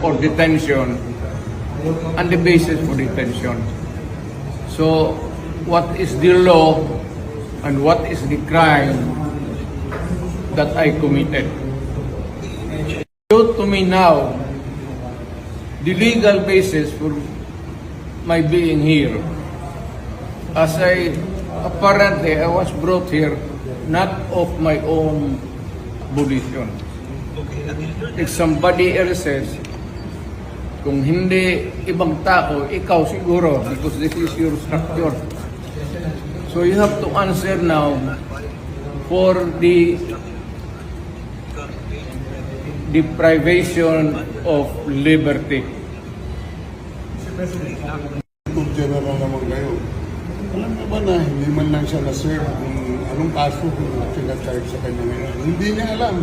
or detention and the basis for detention. So, what is the law and what is the crime that I committed? To me now, the legal basis for my being here, as apparently I was brought here not of my own volition. If somebody else says, kung hindi ibang tao, ikaw siguro, because this is your structure. So you have to answer now for the deprivation of liberty. Kung general naman kayo, alam mo ba na hindi man lang siya na-serve kung anong kaso kung pinag-charge sa kanya ngayon? Hindi niya alam.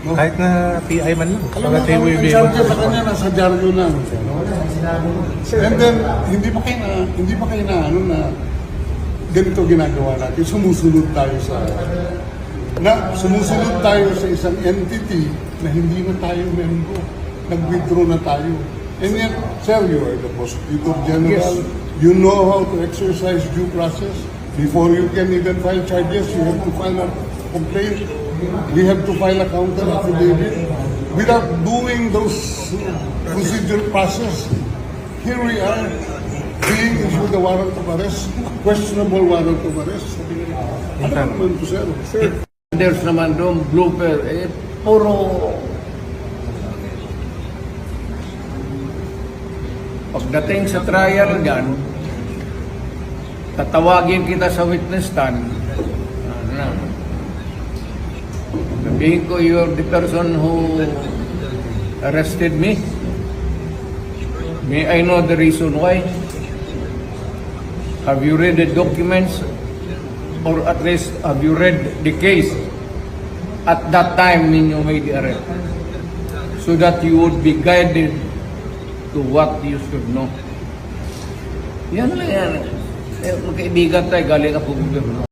No? Kahit na PI man lang. Alam mo, ang charge sa kanya nasa dyaryo lang. No? And then, hindi pa kayo na ganito ginagawa natin. Sumusunod tayo sa isang entity na hindi na tayo member. Nag-withdraw na tayo. And yet, sir, you are the Prosecutor General. Yes. You know how to exercise due process. Before you can even file charges, you have to file a complaint. We have to file a counter affidavit. Without doing those procedural process, here we are being issued a warrant of arrest, questionable warrant of arrest. Ano naman po, sir? There's naman doon, blooper, puro pagdating sa trial dyan, tatawagin kita sa witness stand. Sabihin ko, you're the person who arrested me. May I know the reason why? Have you read the documents? Or at least, have you read the case at that time when you made the arrest? So that you would be guided to what you should know. Yan lang yan. Magkaibigan tayo, galing ako gobyerno.